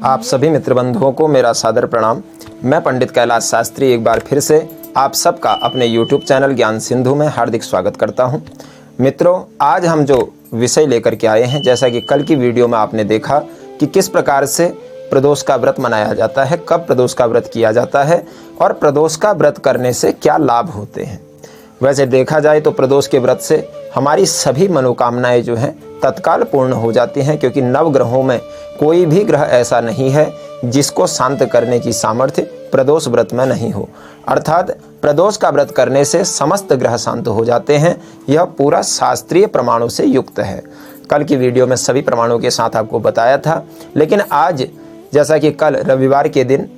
आप सभी मित्र बंधुओं को मेरा सादर प्रणाम। मैं पंडित कैलाश शास्त्री एक बार फिर से आप सबका अपने YouTube चैनल ज्ञान सिंधु में हार्दिक स्वागत करता हूं। मित्रों, आज हम जो विषय लेकर के आए हैं, जैसा कि कल की वीडियो में आपने देखा कि किस प्रकार से प्रदोष का व्रत मनाया जाता है, कब प्रदोष का व्रत किया जाता है और प्रदोष का व्रत करने से क्या लाभ होते हैं। वैसे देखा जाए तो प्रदोष के व्रत से हमारी सभी मनोकामनाएं जो हैं तत्काल पूर्ण हो जाती हैं, क्योंकि नवग्रहों में कोई भी ग्रह ऐसा नहीं है जिसको शांत करने की सामर्थ्य प्रदोष व्रत में नहीं हो। अर्थात प्रदोष का व्रत करने से समस्त ग्रह शांत हो जाते हैं। यह पूरा शास्त्रीय प्रमाणों से युक्त है। कल की वीडियो में सभी प्रमाणों के साथ आपको बताया था, लेकिन आज जैसा कि कल रविवार के दिन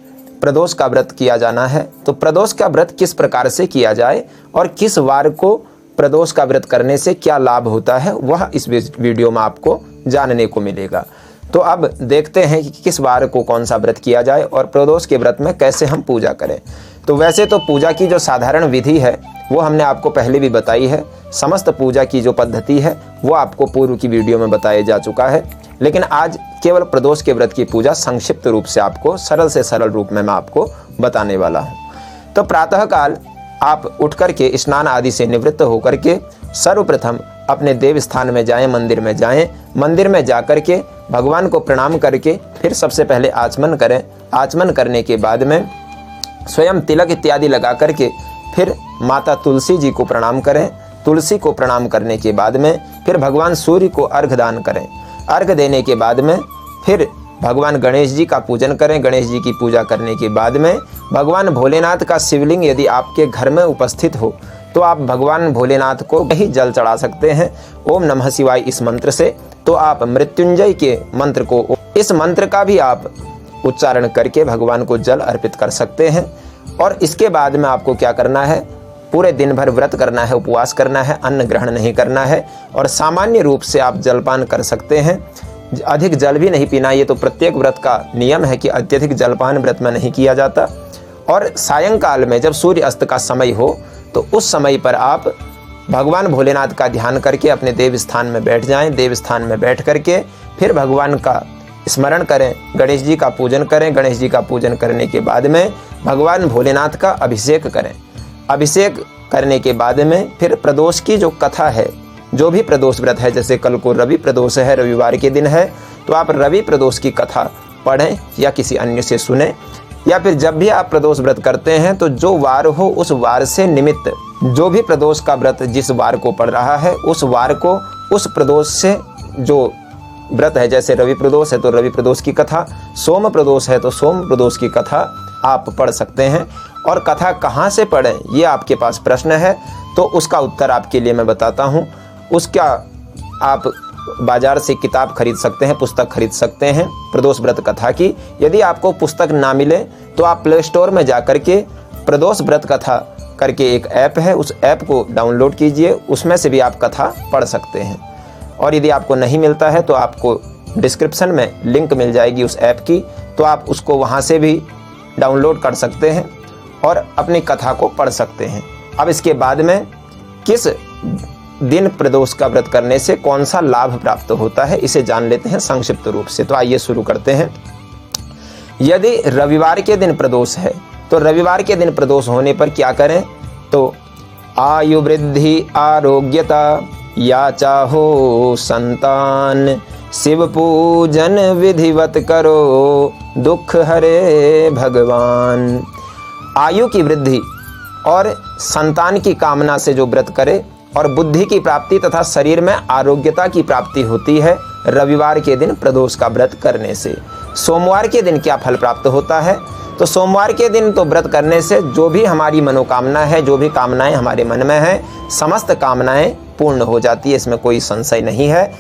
प्रदोष का व्रत किया जाना है, तो प्रदोष का व्रत किस प्रकार से किया जाए और किस वार को प्रदोष का व्रत करने से क्या लाभ होता है, वह इस वीडियो में आपको जानने को मिलेगा। तो अब देखते हैं कि किस वार को कौन सा व्रत किया जाए और प्रदोष के व्रत में कैसे हम पूजा करें। तो वैसे तो पूजा की जो साधारण विधि है वो हमने आपको पहले भी बताई है। समस्त पूजा की जो पद्धति है वो आपको पूर्व की वीडियो में बताया जा चुका है, लेकिन आज केवल प्रदोष के व्रत की पूजा संक्षिप्त रूप से आपको सरल से सरल रूप में मैं आपको बताने वाला हूँ। तो प्रातःकाल आप उठ करके स्नान आदि से निवृत्त होकर के सर्वप्रथम अपने देव स्थान में जाएं, मंदिर में जाएं। मंदिर में जा करके भगवान को प्रणाम करके फिर सबसे पहले आचमन करें। आचमन करने के बाद में स्वयं तिलक इत्यादि लगा करके फिर माता तुलसी जी को प्रणाम करें। तुलसी को प्रणाम करने के बाद में फिर भगवान सूर्य को अर्घ्य दान करें। अर्घ्य देने के बाद में फिर भगवान गणेश जी का पूजन करें। गणेश जी की पूजा करने के बाद में भगवान भोलेनाथ का शिवलिंग यदि आपके घर में उपस्थित हो तो आप भगवान भोलेनाथ को ही जल चढ़ा सकते हैं। ओम नमः शिवाय इस मंत्र से। तो आप मृत्युंजय के मंत्र को, इस मंत्र का भी आप उच्चारण करके भगवान को जल अर्पित कर सकते हैं। और इसके बाद में आपको क्या करना है, पूरे दिन भर व्रत करना है, उपवास करना है, अन्न ग्रहण नहीं करना है और सामान्य रूप से आप जलपान कर सकते हैं। अधिक जल भी नहीं पीना। ये तो प्रत्येक व्रत का नियम है कि अत्यधिक जलपान व्रत में नहीं किया जाता। और सायंकाल में जब सूर्य अस्त का समय हो तो उस समय पर आप भगवान भोलेनाथ का ध्यान करके अपने देव स्थान में बैठ जाएं। देव स्थान में बैठ करके फिर भगवान का स्मरण करें, गणेश जी का पूजन करें। गणेश जी का पूजन करने के बाद में भगवान भोलेनाथ का अभिषेक करें। अभिषेक करने के बाद में फिर प्रदोष की जो कथा है, जो भी प्रदोष व्रत है, जैसे कल को रवि प्रदोष है, रविवार के दिन है, तो आप रवि प्रदोष की कथा पढ़ें या किसी अन्य से सुने। या फिर जब भी आप प्रदोष व्रत करते हैं तो जो वार हो उस वार से निमित्त जो भी प्रदोष का व्रत जिस वार को पड़ रहा है उस वार को उस प्रदोष से जो व्रत है, जैसे रवि प्रदोष है तो रवि प्रदोष की कथा, सोम प्रदोष है तो सोम प्रदोष की कथा आप पढ़ सकते हैं। और कथा कहाँ से पढ़ें, ये आपके पास प्रश्न है, तो उसका उत्तर आपके लिए मैं बताता हूँ। उसका आप बाजार से किताब खरीद सकते हैं, पुस्तक खरीद सकते हैं प्रदोष व्रत कथा की। यदि आपको पुस्तक ना मिले तो आप प्ले स्टोर में जा करके प्रदोष व्रत कथा करके एक ऐप है, उस ऐप को डाउनलोड कीजिए, उसमें से भी आप कथा पढ़ सकते हैं। और यदि आपको नहीं मिलता है तो आपको डिस्क्रिप्शन में लिंक मिल जाएगी उस ऐप की, तो आप उसको वहाँ से भी डाउनलोड कर सकते हैं और अपनी कथा को पढ़ सकते हैं। अब इसके बाद में किस दिन प्रदोष का व्रत करने से कौन सा लाभ प्राप्त होता है, इसे जान लेते हैं संक्षिप्त रूप से। तो आइए शुरू करते हैं। यदि रविवार के दिन प्रदोष है तो रविवार के दिन प्रदोष होने पर क्या करें, तो आयु वृद्धि आरोग्यता या चाहो संतान, शिव पूजन विधिवत करो, दुख हरे भगवान। आयु की वृद्धि और संतान की कामना से जो व्रत करे और बुद्धि की प्राप्ति तथा शरीर में आरोग्यता की प्राप्ति होती है रविवार के दिन प्रदोष का व्रत करने से। सोमवार के दिन क्या फल प्राप्त होता है, तो सोमवार के दिन तो व्रत करने से जो भी हमारी मनोकामना है, जो भी कामनाएं हमारे मन में है, समस्त कामनाएं पूर्ण हो जाती है, इसमें कोई संशय नहीं है।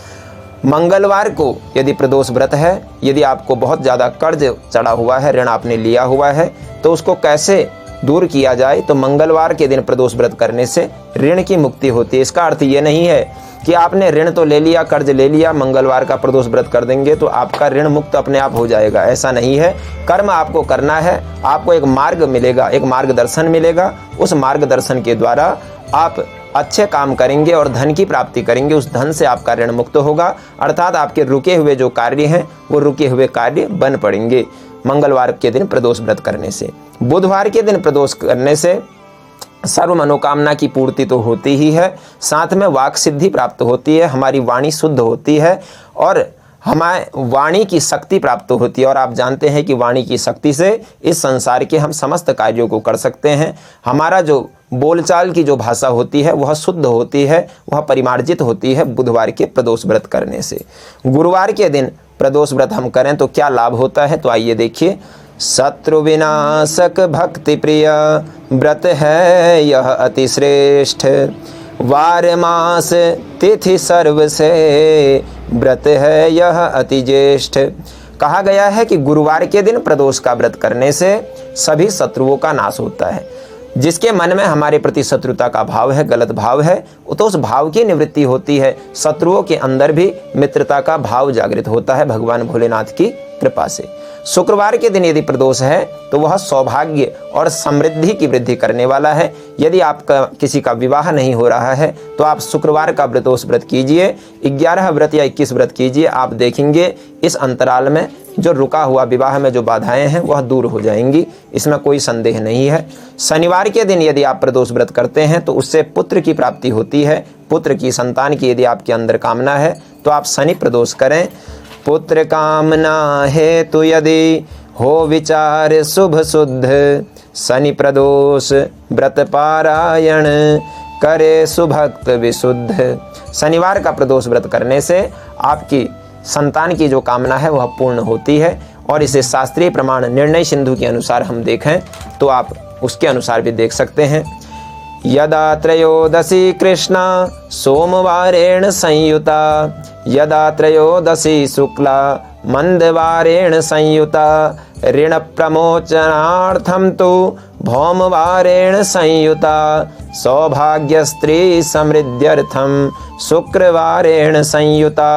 मंगलवार को यदि प्रदोष व्रत है, यदि आपको बहुत ज़्यादा कर्ज चढ़ा हुआ है, ऋण आपने लिया हुआ है, तो उसको कैसे दूर किया जाए, तो मंगलवार के दिन प्रदोष व्रत करने से ऋण की मुक्ति होती है। इसका अर्थ ये नहीं है कि आपने ऋण तो ले लिया, कर्ज ले लिया, मंगलवार का प्रदोष व्रत कर देंगे तो आपका ऋण मुक्त अपने आप हो जाएगा, ऐसा नहीं है। कर्म आपको करना है, आपको एक मार्ग मिलेगा, एक मार्गदर्शन मिलेगा। उस मार्गदर्शन के द्वारा आप अच्छे काम करेंगे और धन की प्राप्ति करेंगे, उस धन से आपका ऋण मुक्त होगा, अर्थात आपके रुके हुए जो कार्य हैं वो रुके हुए कार्य बन पड़ेंगे मंगलवार के दिन प्रदोष व्रत करने से। बुधवार के दिन प्रदोष करने से सर्व मनोकामना की पूर्ति तो होती ही है, साथ में वाक सिद्धि प्राप्त होती है, हमारी वाणी शुद्ध होती है और हमारे वाणी की शक्ति प्राप्त होती है। और आप जानते हैं कि वाणी की शक्ति से इस संसार के हम समस्त कार्यों को कर सकते हैं। हमारा जो बोलचाल की जो भाषा होती है वह शुद्ध होती है, वह परिमार्जित होती है बुधवार के प्रदोष व्रत करने से। गुरुवार के दिन प्रदोष व्रत हम करें तो क्या लाभ होता है, तो आइए देखिए। शत्रु विनाशक भक्ति प्रिय व्रत है यह अति श्रेष्ठ, वार मास तिथि सर्व से व्रत है यह अति ज्येष्ठ। कहा गया है कि गुरुवार के दिन प्रदोष का व्रत करने से सभी शत्रुओं का नाश होता है। जिसके मन में हमारे प्रति शत्रुता का भाव है, गलत भाव है, तो उस भाव की निवृत्ति होती है। शत्रुओं के अंदर भी मित्रता का भाव जागृत होता है भगवान भोलेनाथ की कृपा से। शुक्रवार के दिन यदि प्रदोष है तो वह सौभाग्य और समृद्धि की वृद्धि करने वाला है। यदि आपका किसी का विवाह नहीं हो रहा है तो आप शुक्रवार का प्रदोष व्रत कीजिए, 11 व्रत या 21 व्रत कीजिए। आप देखेंगे इस अंतराल में जो रुका हुआ विवाह में जो बाधाएं हैं वह दूर हो जाएंगी, इसमें कोई संदेह नहीं है। शनिवार के दिन यदि आप प्रदोष व्रत करते हैं तो उससे पुत्र की प्राप्ति होती है, पुत्र की संतान की यदि आपके अंदर कामना है तो आप शनि प्रदोष करें। पुत्र कामना हेतु यदि हो विचार शुभ शुद्ध, शनि प्रदोष व्रत पारायण करे सुभक्त विशुद्ध। शनिवार का प्रदोष व्रत करने से आपकी संतान की जो कामना है वह पूर्ण होती है और इसे शास्त्रीय प्रमाण निर्णय सिंधु के अनुसार हम देखें तो आप उसके अनुसार भी देख सकते हैं। यदा त्रयोदशी कृष्णा सोमवारेण संयुता, यदा त्रयोदशी शुक्ला मंदवारेण संयुता, ऋण प्रमोचनार्थं तु भौमवारेण संयुता, सौभाग्य स्त्री समृद्ध्यर्थं शुक्रवारेण संयुता,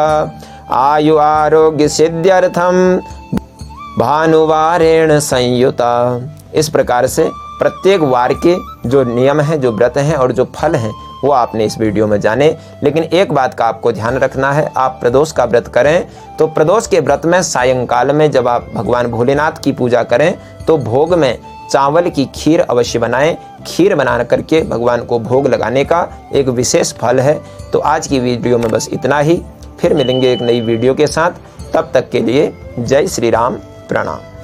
आयु आरोग्य सिद्ध्यर्थं भानुवारेण संयुता। इस प्रकार से प्रत्येक वार के जो नियम हैं, जो व्रत हैं और जो फल हैं वो आपने इस वीडियो में जाने। लेकिन एक बात का आपको ध्यान रखना है, आप प्रदोष का व्रत करें तो प्रदोष के व्रत में सायंकाल में जब आप भगवान भोलेनाथ की पूजा करें तो भोग में चावल की खीर अवश्य बनाएं। खीर बना करके भगवान को भोग लगाने का एक विशेष फल है। तो आज की वीडियो में बस इतना ही, फिर मिलेंगे एक नई वीडियो के साथ। तब तक के लिए जय श्री राम, प्रणाम।